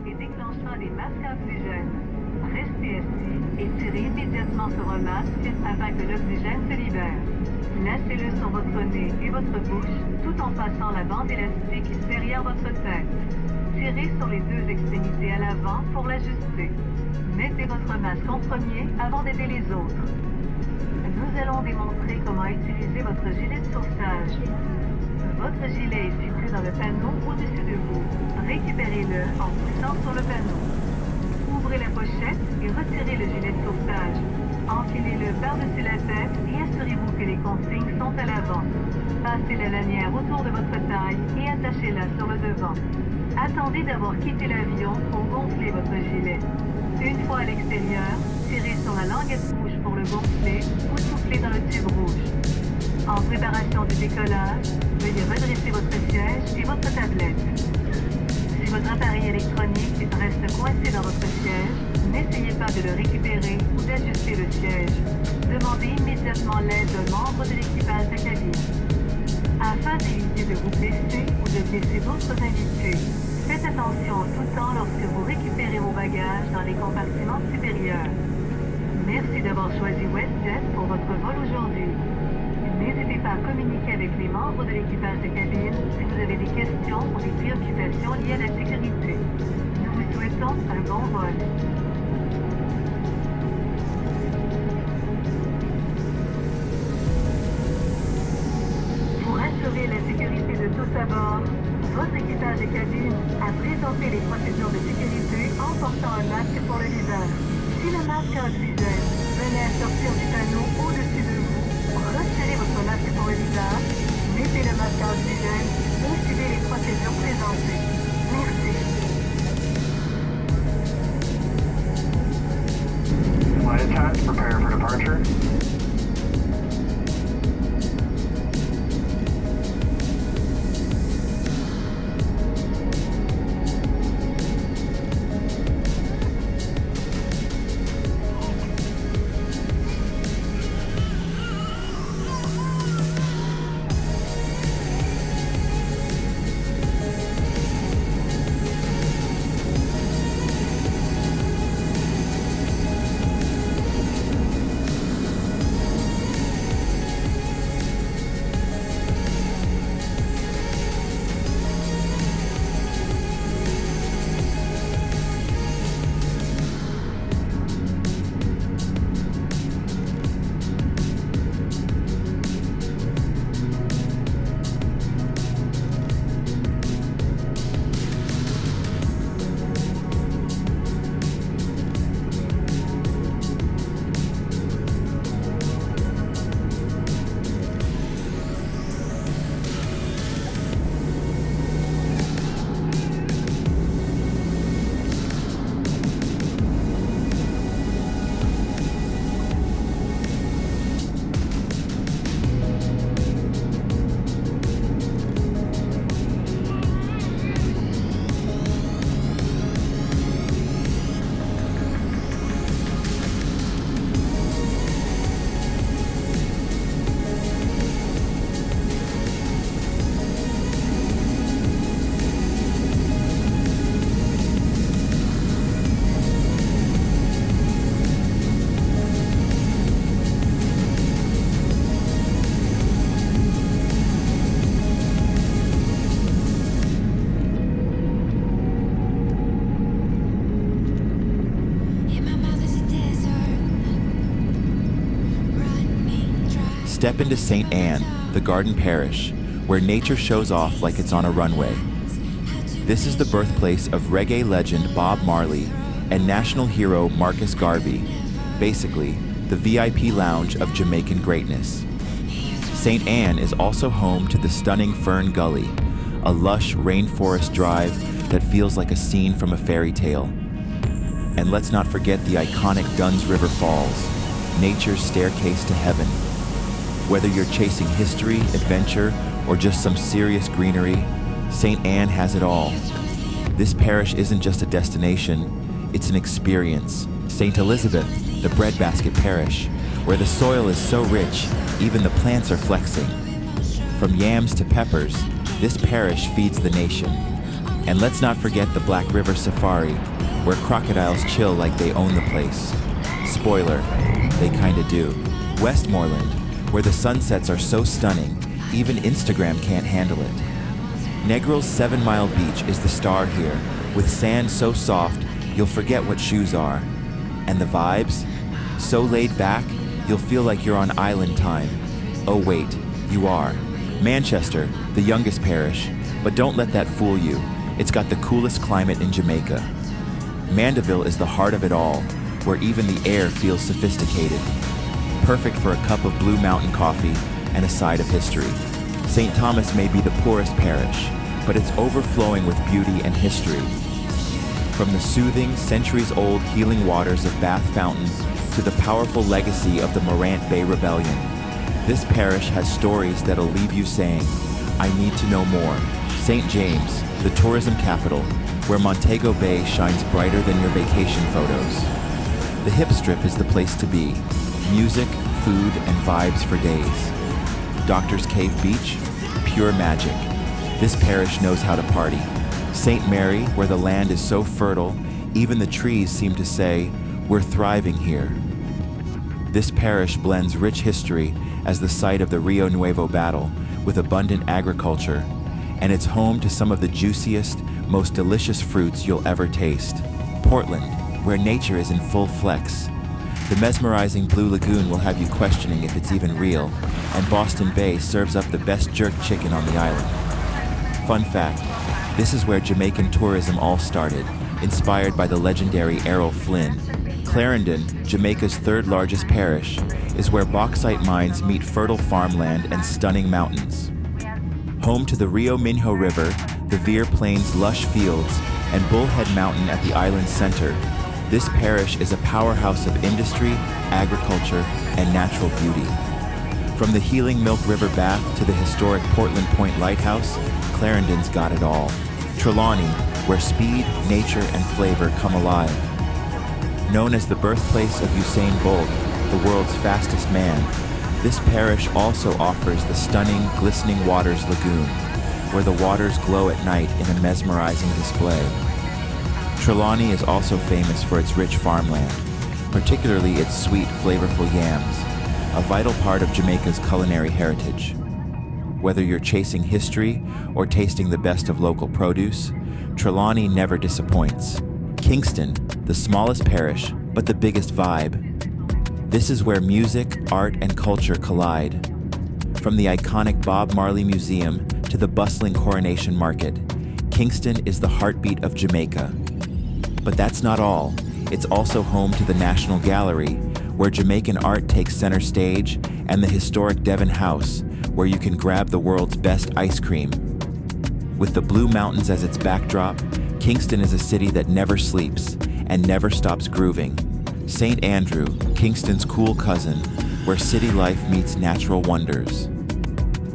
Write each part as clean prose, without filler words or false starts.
et déclenchera des masques à oxygène. Restez assis et tirez immédiatement sur un masque afin que l'oxygène se libère. Lacez-le sur votre nez et votre bouche tout en passant la bande élastique derrière votre tête. Tirez sur les deux extrémités à l'avant pour l'ajuster. Mettez votre masque en premier avant d'aider les autres. Nous allons démontrer comment utiliser votre gilet de sauvetage. Votre gilet est situé dans le panneau au-dessus de vous. Récupérez-le en poussant sur le panneau. Ouvrez la pochette et retirez le gilet de sauvetage. Enfilez-le par-dessus la tête et assurez-vous que les consignes sont à l'avant. Passez la lanière autour de votre taille et attachez-la sur le devant. Attendez d'avoir quitté l'avion pour gonfler votre gilet. Une fois à l'extérieur, tirez sur la languette rouge pour le gonfler ou soufflez dans le tube rouge. En préparation du décollage, veuillez redresser votre siège et votre tablette. Si votre appareil électronique reste coincé dans votre siège, n'essayez pas de le récupérer ou d'ajuster le siège. Demandez immédiatement l'aide d'un membre de l'équipage de cabine. Afin d'éviter de vous blesser ou de blesser d'autres invités, faites attention en tout temps lorsque vous récupérez vos bagages dans les compartiments supérieurs. Merci d'avoir choisi WestJet pour votre vol aujourd'hui. N'hésitez pas à communiquer avec les membres de l'équipage de cabine si vous avez des questions ou des préoccupations liées à la sécurité. Nous vous souhaitons un bon vol. Pour assurer la sécurité de tous à bord, votre équipage de cabine a présenté les procédures de sécurité en portant un masque pour le visage. Si le masque à oxygène venait à sortir du panneau au-dessus de vous, retirez votre masque pour le visage, mettez le masque à oxygène et suivez les procédures présentées. Merci. Flight attached, prepare for departure. Step into St. Anne, the Garden Parish, where nature shows off like it's on a runway. This is the birthplace of reggae legend Bob Marley and national hero Marcus Garvey, basically the VIP lounge of Jamaican greatness. St. Anne is also home to the stunning Fern Gully, a lush rainforest drive that feels like a scene from a fairy tale. And let's not forget the iconic Dunn's River Falls, nature's staircase to heaven. Whether you're chasing history, adventure, or just some serious greenery, St. Anne has it all. This parish isn't just a destination, it's an experience. St. Elizabeth, the breadbasket parish, where the soil is so rich, even the plants are flexing. From yams to peppers, this parish feeds the nation. And let's not forget the Black River Safari, where crocodiles chill like they own the place. Spoiler, they kinda do. Westmoreland, where the sunsets are so stunning, even Instagram can't handle it. Negril's 7 Mile Beach is the star here, with sand so soft, you'll forget what shoes are. And the vibes? So laid back, you'll feel like you're on island time. Oh wait, you are. Manchester, the youngest parish, but don't let that fool you. It's got the coolest climate in Jamaica. Mandeville is the heart of it all, where even the air feels sophisticated. Perfect for a cup of Blue Mountain coffee and a side of history. St. Thomas may be the poorest parish, but it's overflowing with beauty and history. From the soothing, centuries-old healing waters of Bath Fountain to the powerful legacy of the Morant Bay Rebellion, this parish has stories that'll leave you saying, I need to know more. St. James, the tourism capital, where Montego Bay shines brighter than your vacation photos. The hip strip is the place to be. Music, food, and vibes for days. Doctor's Cave Beach, pure magic. This parish knows how to party. St. Mary, where the land is so fertile, even the trees seem to say, we're thriving here. This parish blends rich history as the site of the Rio Nuevo battle with abundant agriculture, and it's home to some of the juiciest, most delicious fruits you'll ever taste. Portland, where nature is in full flex. The mesmerizing Blue Lagoon will have you questioning if it's even real, and Boston Bay serves up the best jerk chicken on the island. Fun fact, this is where Jamaican tourism all started, inspired by the legendary Errol Flynn. Clarendon, Jamaica's third largest parish, is where bauxite mines meet fertile farmland and stunning mountains. Home to the Rio Minho River, the Veer Plains lush fields, and Bullhead Mountain at the island's center, this parish is a powerhouse of industry, agriculture, and natural beauty. From the healing Milk River bath to the historic Portland Point Lighthouse, Clarendon's got it all. Trelawney, where speed, nature, and flavor come alive. Known as the birthplace of Usain Bolt, the world's fastest man, this parish also offers the stunning, glistening Waters Lagoon, where the waters glow at night in a mesmerizing display. Trelawney is also famous for its rich farmland, particularly its sweet, flavorful yams, a vital part of Jamaica's culinary heritage. Whether you're chasing history or tasting the best of local produce, Trelawney never disappoints. Kingston, the smallest parish, but the biggest vibe. This is where music, art, and culture collide. From the iconic Bob Marley Museum to the bustling Coronation Market, Kingston is the heartbeat of Jamaica. But that's not all. It's also home to the National Gallery, where Jamaican art takes center stage, and the historic Devon House, where you can grab the world's best ice cream. With the Blue Mountains as its backdrop, Kingston is a city that never sleeps and never stops grooving. St. Andrew, Kingston's cool cousin, where city life meets natural wonders.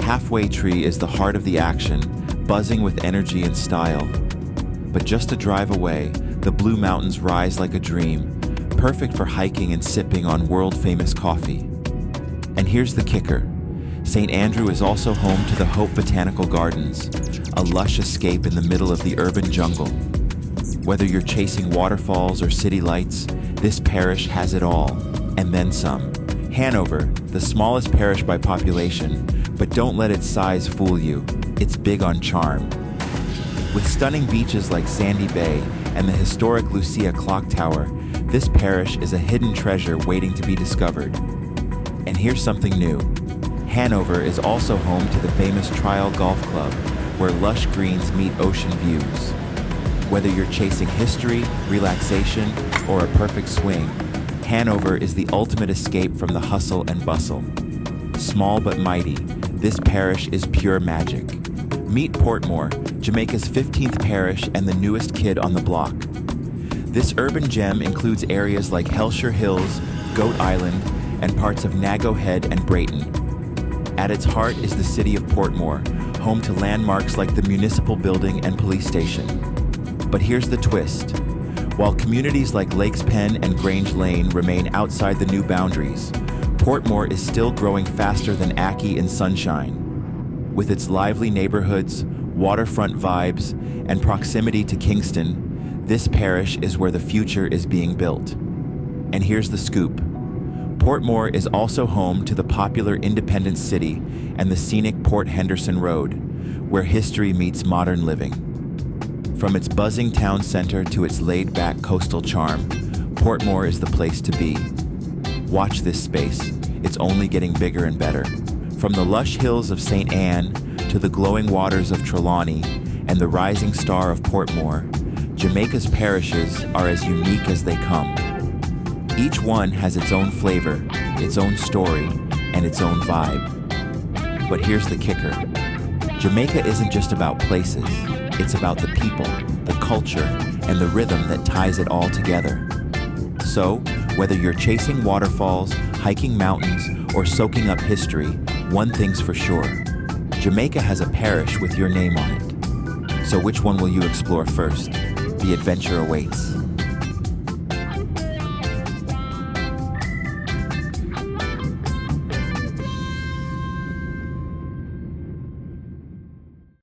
Halfway Tree is the heart of the action, buzzing with energy and style. But just a drive away, the Blue Mountains rise like a dream, perfect for hiking and sipping on world-famous coffee. And here's the kicker. St. Andrew is also home to the Hope Botanical Gardens, a lush escape in the middle of the urban jungle. Whether you're chasing waterfalls or city lights, this parish has it all, and then some. Hanover, the smallest parish by population, but don't let its size fool you. It's big on charm. With stunning beaches like Sandy Bay and the historic Lucia Clock Tower, this parish is a hidden treasure waiting to be discovered. And here's something new. Hanover is also home to the famous Trial Golf Club, where lush greens meet ocean views. Whether you're chasing history, relaxation, or a perfect swing, Hanover is the ultimate escape from the hustle and bustle. Small but mighty, this parish is pure magic. Meet Portmore, Jamaica's 15th parish and the newest kid on the block. This urban gem includes areas like Hellshire Hills, Goat Island, and parts of Nago Head and Brayton. At its heart is the city of Portmore, home to landmarks like the Municipal Building and Police Station. But here's the twist. While communities like Lakes Pen and Grange Lane remain outside the new boundaries, Portmore is still growing faster than Aki in Sunshine. With its lively neighborhoods, waterfront vibes, and proximity to Kingston, this parish is where the future is being built. And here's the scoop. Portmore is also home to the popular Independence City and the scenic Port Henderson Road, where history meets modern living. From its buzzing town center to its laid-back coastal charm, Portmore is the place to be. Watch this space. It's only getting bigger and better. From the lush hills of St. Anne to the glowing waters of Trelawney and the rising star of Portmore, Jamaica's parishes are as unique as they come. Each one has its own flavor, its own story, and its own vibe. But here's the kicker. Jamaica isn't just about places. It's about the people, the culture, and the rhythm that ties it all together. So, whether you're chasing waterfalls, hiking mountains, or soaking up history, one thing's for sure. Jamaica has a parish with your name on it. So which one will you explore first? The adventure awaits.